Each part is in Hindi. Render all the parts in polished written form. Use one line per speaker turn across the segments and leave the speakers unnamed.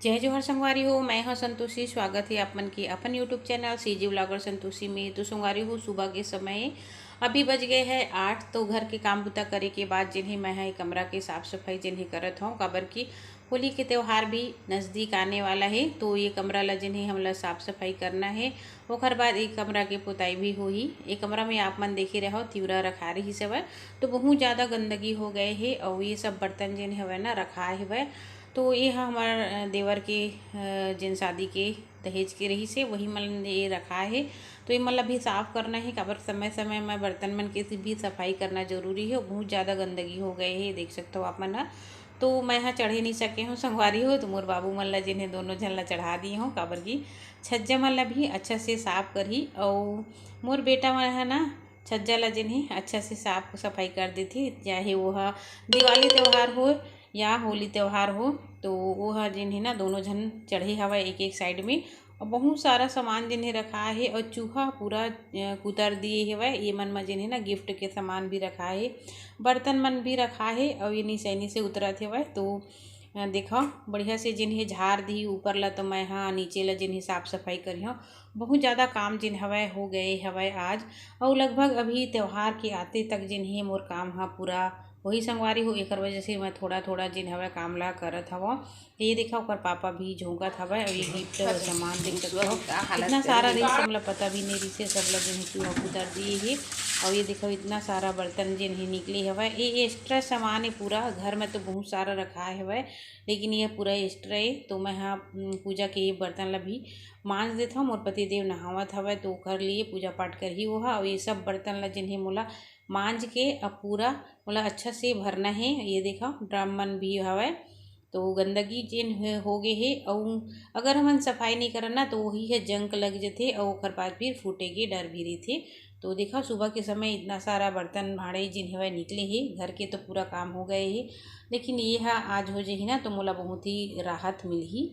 जय जोहर संगवारी हो। मैं हूं संतोषी। स्वागत है आप मन की अपन YouTube channel CG vlogger Santoshi में। तो संगवारी हो, सुबह के समय अभी बज गए हैं 8। तो घर के काम बुता करे के बाद जिन्हें मैं है कमरा के साफ सफाई जिन्हें करत हूँ, काबर की होली के त्यौहार भी नज़दीक आने वाला है। तो ये कमरा ला जिन्हें हमला साफ सफाई करना है। ओकर बाद एक कमरा के पुताई भी होही। एक कमरा में आप मन देखे रहो तिवरा रखा रही सब, तो बहुत ज़्यादा गंदगी हो गए है और ये सब बर्तन जिन हवे ना रखा है। तो ये हमार देवर के जिन शादी के दहेज के रही से वही मन ये रखा है। तो ये मतलब भी साफ़ करना है, काबर समय समय में बर्तन मन के भी सफाई करना जरूरी है। बहुत ज़्यादा गंदगी हो गए है, देख सकते हो आप मन ह। तो मैं यहाँ चढ़े नहीं सके हूँ संगवारी हो, तो मोर बाबू मन ला जिन्हें दोनों झन ला चढ़ा दी हूँ, काबर की छज्जा मन ला भी अच्छा से साफ करही। और मोर बेटा मन है ना छज्जा ला जिन्हें अच्छा से साफ सफाई कर दी थी, चाहे वो दिवाली त्यौहार हो या होली त्यौहार हो। तो वो जिन्हें ना दोनों झन चढ़े हवा एक एक साइड में, और बहुत सारा सामान जिन्हें रखा है। और चूहा पूरा कुतर दिए हवा। ये मन में जिन्हें ना गिफ्ट के सामान भी रखा है, बर्तन मन भी रखा है, और ये निसैनी से उतरत हवा। तो देखो बढ़िया से जिन्हें झाड़ दी ऊपर ला, तो मैं हाँ नीचे ला जिन्हें साफ सफाई करी हूँ। बहुत ज़्यादा काम जिन हवा हो गए हवा आज, और लगभग अभी त्यौहार के आते तक जिन्हें मोर काम हाँ पूरा वही संगवारी हो। एक वजह से मैं थोड़ा थोड़ा जिन हवा काम ला करत हवा। ये देखा ओकर पापा भी झोंकत हवा, और ये गिफ्ट सामान देख सकते हो इतना सारा रही से मतलब पता भी नहीं रही से सब लोग जिन्हें चूहा उतर दिए है। और ये देखो इतना सारा बर्तन जिन्हें निकली हवा। ये एक्स्ट्रा सामान है पूरा, घर में तो बहुत सारा रखा है लेकिन ये पूरा एक्स्ट्रा है। तो मैं हाँ पूजा के ये बर्तन ला भी मांज देता हूँ। मोर पति देव नहावत हवा, तो कर लिए पूजा पाठ कर ही वो है। और ये सब बर्तन ला जिन्हें मोला मांज के अब पूरा मतलब अच्छा से भरना है। ये देखा ड्रम मन भी हवा, तो गंदगी जिन हो गए है। और अगर हम सफाई नहीं करना तो वही है जंक लग जाते, और ओकर बाद फिर फूटे के डर भी रही थे। तो देखा सुबह के समय इतना सारा बर्तन भाड़े जिन हवा निकले ही, घर के तो पूरा काम हो गए ही, लेकिन ये है आज हो जाए ना तो मोला बहुत ही राहत मिल ही।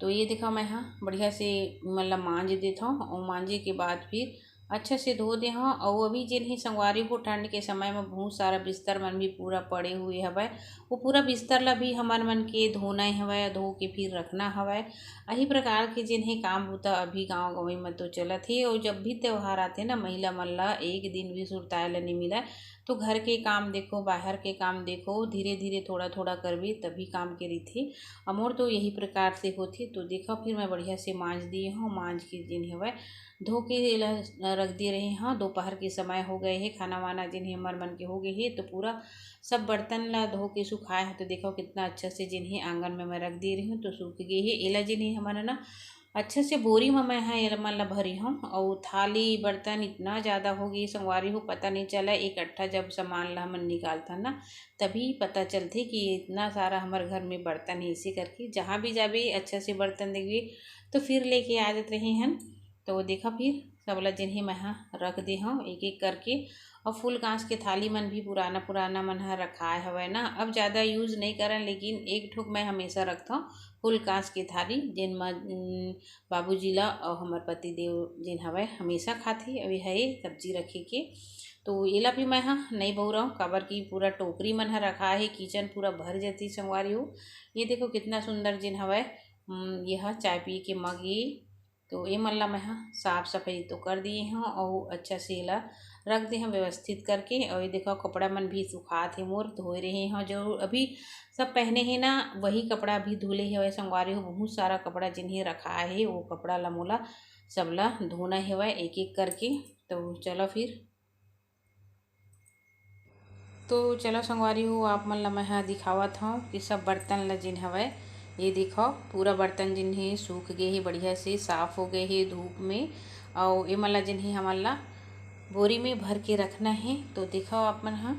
तो ये देखा मैं हाँ बढ़िया से मतलब मांज देता हूँ, और मांजे के बाद फिर अच्छा से धो दे हाँ। और अभी जिन्हें संगवारी को ठंड के समय में बहुत सारा बिस्तर मन भी पूरा पड़े हुए हवा, वो पूरा बिस्तर ला भी हमार मन के धोना हवा, धो के फिर रखना हवा। यही प्रकार के जिन्हें काम होता अभी गाँव गंवई में तो चलत है। और जब भी त्यौहार आते ना महिला मन ला एक दिन भी सुरताए ला नहीं मिला। तो घर के काम देखो, बाहर के काम देखो, धीरे धीरे थोड़ा थोड़ा कर भी तभी काम करी थी। अमोर तो यही प्रकार से होती। तो देखा फिर मैं बढ़िया से मांज दी हूँ, मांज के जिन हवा धो के रख दे रहे हैं। हाँ दोपहर के समय हो गए हैं, खाना वाना जिन्हें हमार मन के हो गए है। तो पूरा सब बर्तन ला धो के सुखाए हैं। तो देखो कितना अच्छा से जिन्हें आंगन में मैं रख दे रही हूँ, तो सूख गए है। एला जिन्हें हमारा ना अच्छे से बोरी में मैं है ये मन ला भरी हूँ। और थाली बर्तन इतना ज़्यादा हो गई संगवारी हो, पता नहीं चला इकट्ठा जब सामान ला हमन निकालता ना तभी पता चलते कि इतना सारा हमारे घर में बर्तन है। इसी करके जहाँ भी जाबे अच्छा से बर्तन देखिए तो फिर लेके आ जाते रहे हैं। तो देखा फिर सबला जिन्हें मैं हाँ रख दे हूँ एक एक करके। और फूल कांच के थाली मन भी पुराना पुराना मन हाँ रखा हवा ना, अब ज़्यादा यूज़ नहीं करन, लेकिन एक ठुक मैं हमेशा रखता हूँ फूल कांच की थाली, जिन में बाबूजी ला और हमार पति देव जिन हवा हमेशा खाते अभी है सब्जी रखे के। तो एला भी मैं हाँ नहीं बहु रहा हूँ, काबर की पूरा टोकरी मन हाँ रखा है, किचन पूरा भर जाती संगवारी हो। ये देखो कितना सुंदर जिन हवा यह चाय पी के मग ये। तो ये मन ला मैं हाँ साफ सफाई तो कर दिए हैं, और अच्छा से ला रख दे हैं व्यवस्थित करके। और ये देखो कपड़ा मन भी सुखा थे मोर धोए रहे हैं, जो अभी सब पहने हैं ना वही कपड़ा भी धुले है संगवारी हो। बहुत सारा कपड़ा जिन्हें रखा है वो कपड़ा ला मोला सबला धोना है एक एक करके। तो चलो फिर, तो चलो संगवारी हो आप मन ला मैं हाँ दिखावत हूँ कि सब बर्तन ला जिन हवा ये देखो पूरा बर्तन जिन्हें सूख गए है, बढ़िया से साफ़ हो गए है धूप में। और ये मला जिन्हें हमार ला बोरी में भर के रखना है। तो देखो आप मन हाँ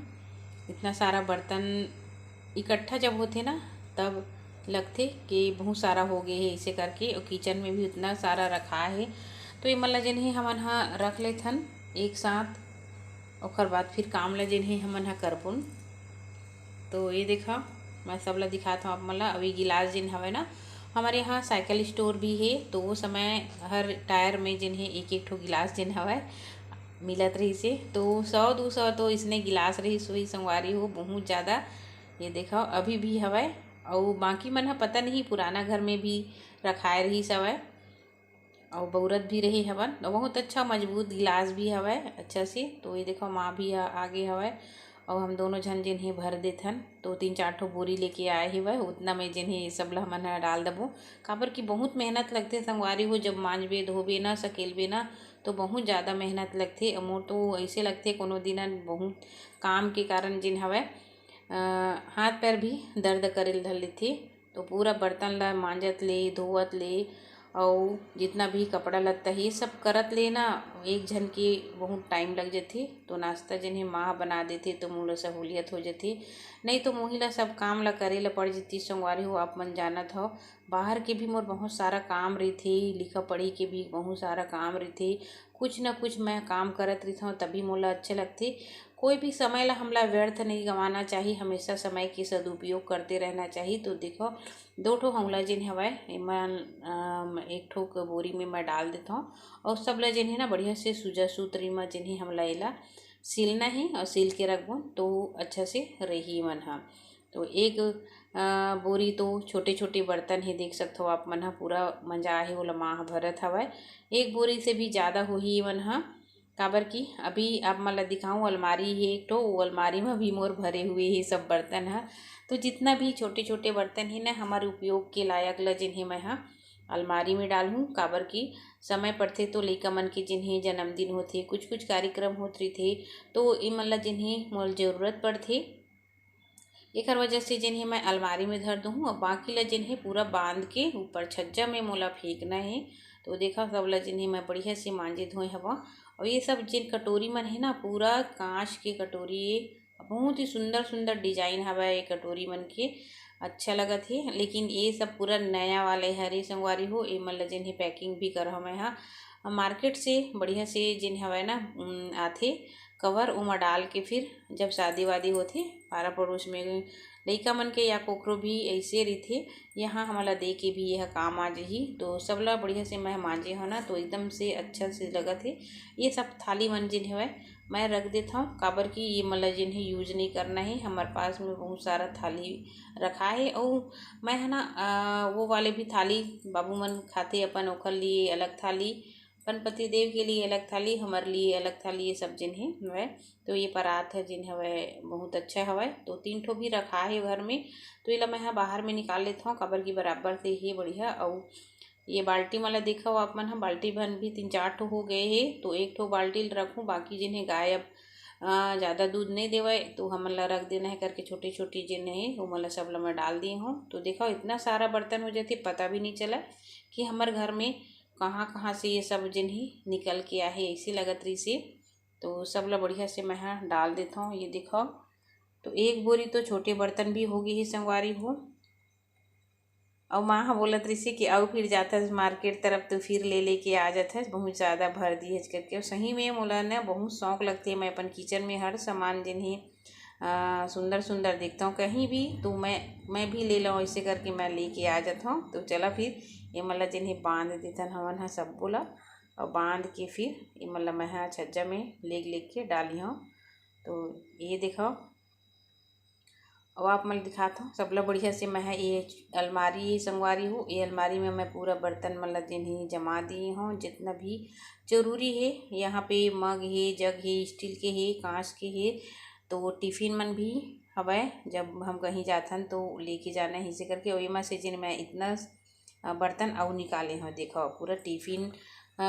इतना सारा बर्तन इकट्ठा जब होते ना तब लगते कि बहुत सारा हो गए है इसे करके। और किचन में भी उतना सारा रखा है। तो ये मला जिन्हें हमन हाँ रख लेथन एक साथ, और बाद फिर काम ला जिन्हें हमन हाँ करपुन। तो ये देखा मैं सब ला दिखाता हूँ आप मन ला। अभी गिलास जिन हवे ना हमारे यहाँ साइकिल स्टोर भी है, तो वो समय हर टायर में जिन्हें एक एक ठो गिलास जिन हवा मिलत रही से। तो 100-200 तो इसने गिलास रही सोई संगवारी हो बहुत ज़्यादा। ये देखो अभी भी हवा और बाकी मन ह पता नहीं पुराना घर में भी रखाए रही सवय और बउरत भी रही हवन। और बहुत अच्छा मजबूत गिलास भी हवय अच्छा से। तो ये देखो माँ भी आगे हवय और हम दोनों झन जिन्हें भर देथन। तो 3-4 ठो बोरी लेके आए ही वह उतना में जिन्हें सब ल हमन ह डाल दबो। काबर की बहुत मेहनत लगथे संगवारी हो, जब मांजबे धोबे ना सकेलबे ना तो बहुत ज़्यादा मेहनत लगथे। मोर तो ऐसे लगथे कोनो दिन बहुत काम के कारण जिन हवय हाथ पैर भी दर्द करे धर लेथे। तो पूरा बर्तन ला मांजत ले धोवत ले और जितना भी कपड़ा लत्ता ये सब करत ले ना एक झन के बहुत टाइम लग जाथे। तो नाश्ता जिन्हें माँ बना देथे तो मोला सहूलियत हो जाथे, नहीं तो मोही ला सब काम ला करे ला पड़ जाती। संगवारी हो आप मन जानत हो बाहर के भी मोर बहुत सारा काम रहीथे, लिखा पढ़ी के भी बहुत सारा काम रहीथे। कुछ न कुछ मैं काम करत रहीथव तभी मोला अच्छे लगथे। कोई भी समय ला हमला व्यर्थ नहीं गंवाना चाहिए, हमेशा समय के सदुपयोग करते रहना चाहिए। तो देखो 2 ठो हौला जिन हवय एमन 1 ठो बोरी में मैं डाल देता हूँ और सब ला जिन्हें ना बढ़िया से सूजा सूतरी में जिन्हें हमला एला सीलना है और सील के रखबो तो अच्छा से रही मन हा। तो एक बोरी तो छोटे छोटे बर्तन ही देख सकते हो आप मन हा पूरा मंजा है ओला माह भरत हवय। एक बोरी से भी ज़्यादा होही मन हा। काबर की अभी आप मन ला दिखाऊँ अलमारी है एक ठो, वो अलमारी में भी मोर भरे हुए ही सब बर्तन है। तो जितना भी छोटे छोटे बर्तन ही ना हमारे उपयोग के लायक ल जिन्हें मैं हाँ अलमारी में डालूँ। काबर की समय पड़थे तो लइका मन के जिन्हें जन्मदिन होथे कुछ कुछ कार्यक्रम होत रहीथे तो ए मन ला जिन्हें मोल जरूरत पड़थे एक वजह से जिन्हें मैं अलमारी में धर दूँ और बाकी ला जिन्हें पूरा बांध के ऊपर छज्जा में मोला फेंकना है। तो देखा सब ला जिन्हें मैं बढ़िया से मांजे धोए हवा। और ये सब जिन कटोरी मन है ना पूरा कांच के कटोरी बहुत ही सुंदर सुंदर डिजाइन हवा ये कटोरी मन के अच्छा लगत है। लेकिन ये सब पूरा नया वाले हरे संगवारी हो ए मन ला जिन्हें पैकिंग भी कर मैं हाँ मार्केट से बढ़िया से जिन हवा ना आथे कवर उमा डाल के फिर जब शादी वादी होथे पारा पड़ोस में लइका मन के या कोकरो भी ऐसे रहीथे यहाँ हमला दे के भी यह काम आ जाही। तो सबला बढ़िया से मैं मांजे हो ना तो एकदम से अच्छा से लगत है। ये सब थाली मन जिन हवय मैं रख देता हूँ काबर की ये मतलब जिन्हें यूज नहीं करना है। हमारे पास में बहुत सारा थाली रखा है और मैं है ना वो वाले भी थाली बाबू मन खाते अपन ओखर लिए अलग थाली, गणपति देव के लिए अलग थाली, हमारे लिए अलग थाली, ये सब जिन्हें हवय। तो ये परात है जिन हवय बहुत अच्छा हवय। तो 3 ठो भी रखा है घर में तो ये ला मैं बाहर में निकाल लेता हूँ काबर की बराबर से ही बढ़िया। और ये बाल्टी वाला देखा हो आप मन हम बाल्टी भन भी 3-4 ठो हो गए है तो 1 ठो बाल्टी रखूँ। बाकी जिन्हें गाय अब ज़्यादा दूध नहीं देवे तो हम ला रख देना है करके छोटी छोटी जिन्हें वो मतलब सब ला मैं डाल दी हूँ। तो देखो इतना सारा बर्तन हो जाते पता भी नहीं चला कि हमारे घर में कहाँ कहाँ से ये सब जिन्हें निकल के आए ऐसी लगत रही से। तो सब ला बढ़िया से मैं डाल देता हूँ। ये देखो तो 1 बोरी तो छोटे बर्तन भी होगी ही संगवारी हो। और माँ बोलत रही कि और फिर जाता है मार्केट तरफ तो फिर ले लेके आ जाता है बहुत ज़्यादा भर दी है करके। और सही में मोला ना बहुत शौक लगती है मैं अपन किचन में हर सामान जिन्हें सुंदर सुंदर देखता हूँ कहीं भी तो मैं भी ले लूँ ऐसे करके मैं लेके आ जाता हूँ। तो चला फिर ये मतलब जिन्हें बांध देता हवन है सब बोला और बांध के फिर ये मतलब मैं छज्जा में लेग के डाली हूँ। तो ये देखो अब आप मैं दिखाता हूँ सबला बढ़िया से मैं ये अलमारी संगवारी हूँ। ये अलमारी में मैं पूरा बर्तन मतलब जिन्हें जमा दिए हूँ जितना भी जरूरी है। यहाँ पे मग है, जग है, स्टील के है, कांच के है। तो टिफ़िन मन भी हवय जब हम कहीं जाथन तो लेके जाना है इसे करके। और एमा से जिन मैं इतना बर्तन और निकाले हैं देखो पूरा टिफ़िन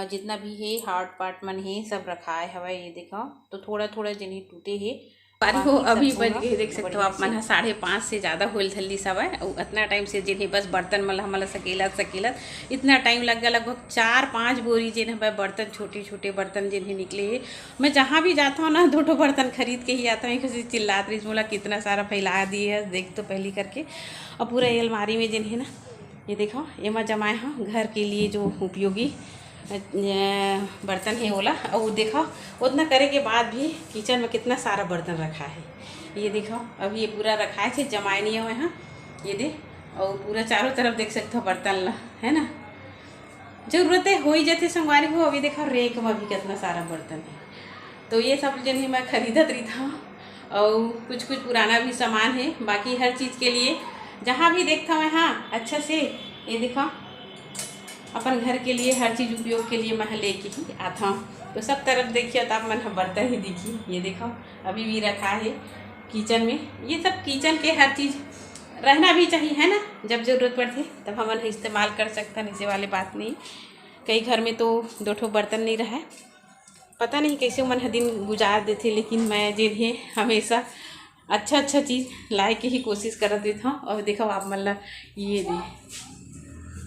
जितना भी है हार्ड पार्ट मन है सब रखाए हवय। ये देखो तो थोड़ा थोड़ा जिन्हें टूटे है पारी हो अभी बज गए देख सकते हो आप मन 5:30 से ज़्यादा होल थल्ली सब है। और इतना टाइम से जिन्हें बस बर्तन मतलब सकेलत इतना टाइम लग गया लगभग 4-5 बोरी जिन्हें बर्तन छोटे छोटे बर्तन जिन्हें निकले है। मैं जहाँ भी जाता हूँ ना 2 बर्तन खरीद के ही आता हूँ किसी चिल्लात रही बोला कितना सारा फैला दिए है देख तो पहली करके। और पूरा ये अलमारी में जिन्हें ना ये देखो ये मैं जमाए हाँ घर के लिए जो उपयोगी बर्तन है ओला। और देखो उतना करे के बाद भी किचन में कितना सारा बर्तन रखा है। ये देखो अभी ये पूरा रखा है जमाए नहीं हुए हाँ ये दे। और पूरा चारों तरफ देख सकते हो बर्तन ला है ना जरूरतें हो ही जाती संगवारी हो। अभी देखो रेक में भी कितना सारा बर्तन है। तो ये सब जिन्हें मैं खरीदत रही था और कुछ कुछ पुराना भी सामान है। बाकी हर चीज़ के लिए जहाँ भी देखता मैं हाँ अच्छा से ये देखो अपन घर के लिए हर चीज़ उपयोग के लिए मैं लेके ही आता हूँ। तो सब तरफ देखिए तो आप मन बर्तन ही देखिए, ये देखो अभी भी रखा है किचन में। ये सब किचन के हर चीज़ रहना भी चाहिए है ना, जब ज़रूरत पड़ती तब हम इस्तेमाल कर सकते हैं, ऐसे वाली बात नहीं। कई घर में तो 2 ठो बर्तन नहीं रहा है, पता नहीं कैसे मन दिन गुजार देते, लेकिन मैं जिन्हें हमेशा अच्छा चीज़ लाए के ही कोशिश कर देता हूँ। और देखो आप मतलब ये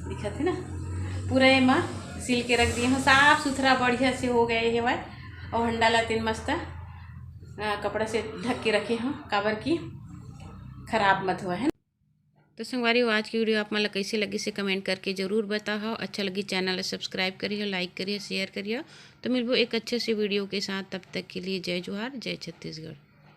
दिखा थे ना पूरा ये माँ सिल के रख दिए हूँ, साफ़ सुथरा बढ़िया से हो गए है वह। और हंडा ला 3 मस्त कपड़ा से ढक के रखे हूँ, काबर की खराब मत हुआ है। तो संगवारी आज की वीडियो आप मतलब कैसे लगी से कमेंट करके ज़रूर बताओ। अच्छा लगी चैनल सब्सक्राइब करिए, लाइक करिए, शेयर करिए। तो मिलबो एक अच्छे से वीडियो के साथ, तब तक के लिए जय जोहार, जय छत्तीसगढ़।